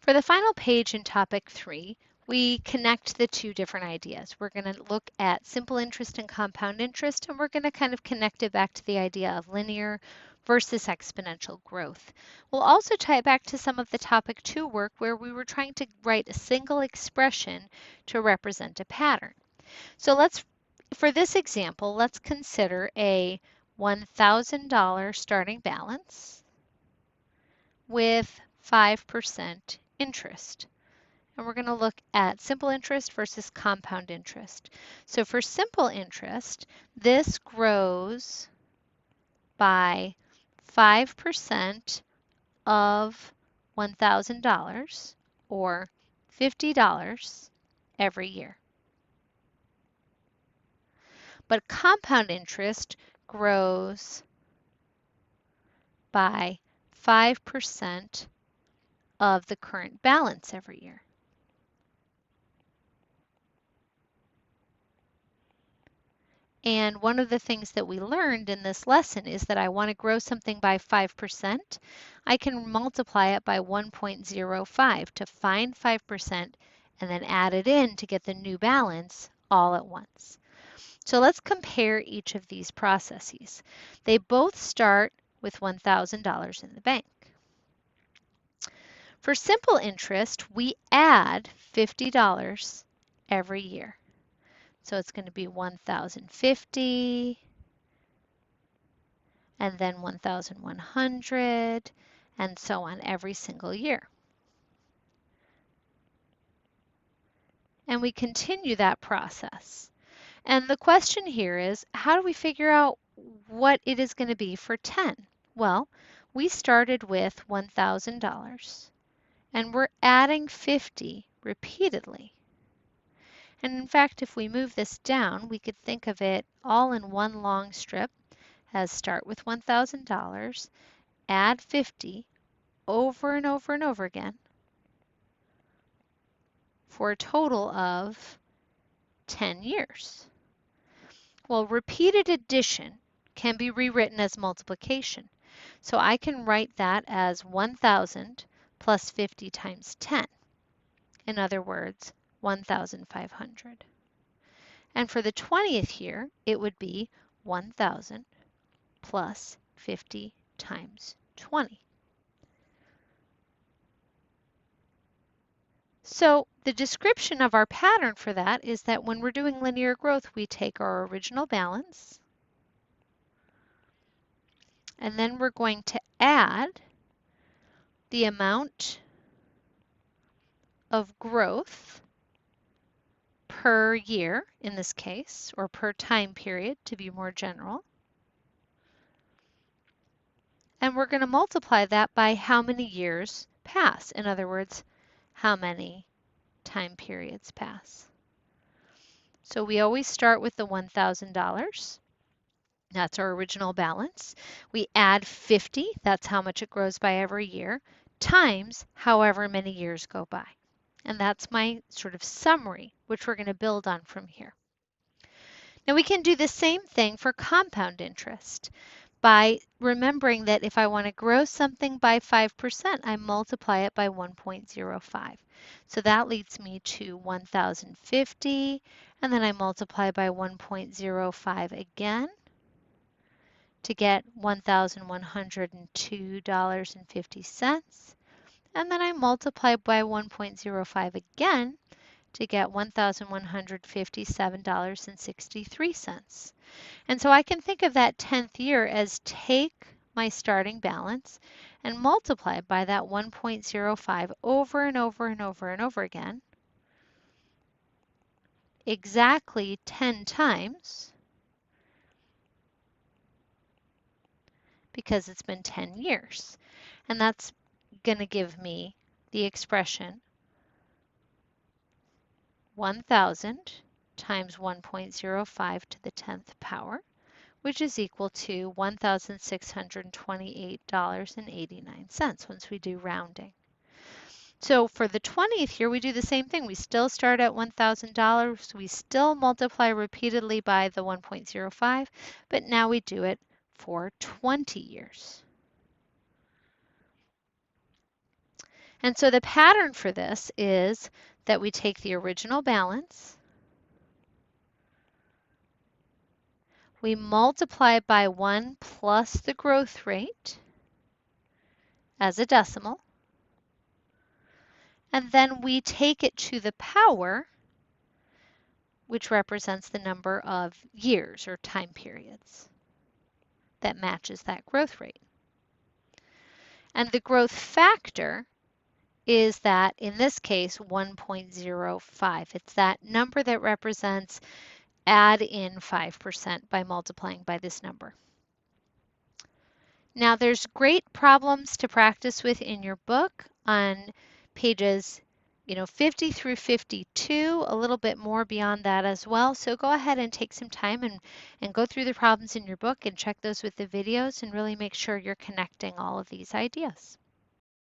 For the final page in topic 3, we connect the two different ideas. We're going to look at simple interest and compound interest, and we're going to kind of connect it back to the idea of linear versus exponential growth. We'll also tie it back to some of the topic 2 work where we were trying to write a single expression to represent a pattern. So for this example, let's consider a $1,000 starting balance with 5% interest. And we're going to look at simple interest versus compound interest. So for simple interest, this grows by 5% of $1,000 or $50 every year. But compound interest grows by 5% of the current balance every year. And one of the things that we learned in this lesson is that I want to grow something by 5%. I can multiply it by 1.05 to find 5% and then add it in to get the new balance all at once. So let's compare each of these processes. They both start with $1,000 in the bank. For simple interest, we add $50 every year. So it's going to be 1,050 and then 1,100 and so on every single year. And we continue that process. And the question here is, how do we figure out what it is going to be for 10? Well, we started with $1,000 and we're adding 50 repeatedly. And in fact, if we move this down, we could think of it all in one long strip as start with $1,000, add 50 over and over and over again for a total of 10 years. Well, repeated addition can be rewritten as multiplication. So I can write that as 1,000 plus 50 times 10. In other words, 1,500. And for the 20th year, it would be 1,000 plus 50 times 20. So the description of our pattern for that is that when we're doing linear growth, we take our original balance, and then we're going to add the amount of growth per year, in this case, or per time period to be more general. And we're going to multiply that by how many years pass. In other words, how many time periods pass. So we always start with the $1,000. That's our original balance. We add 50, that's how much it grows by every year, times however many years go by. And that's my sort of summary, which we're going to build on from here. Now we can do the same thing for compound interest by remembering that if I want to grow something by 5%, I multiply it by 1.05. So that leads me to 1,050, and then I multiply by 1.05 again to get $1,102.50. And then I multiply by 1.05 again to get $1,157.63. And so I can think of that 10th year as take my starting balance and multiply by that 1.05 over and over and over and over again, exactly 10 times, because it's been 10 years. And that's going to give me the expression 1,000 times 1.05 to the 10th power, which is equal to $1,628.89 once we do rounding. So for the 20th year, we do the same thing. We still start at $1,000. We still multiply repeatedly by the 1.05, but now we do it for 20 years. And so the pattern for this is that we take the original balance, we multiply by 1 plus the growth rate as a decimal, and then we take it to the power, which represents the number of years or time periods that matches that growth rate. And the growth factor is that, in this case, 1.05. It's that number that represents add in 5% by multiplying by this number. Now, there's great problems to practice with in your book on pages 50 through 52, a little bit more beyond that as well. So go ahead and take some time and go through the problems in your book and check those with the videos and really make sure you're connecting all of these ideas.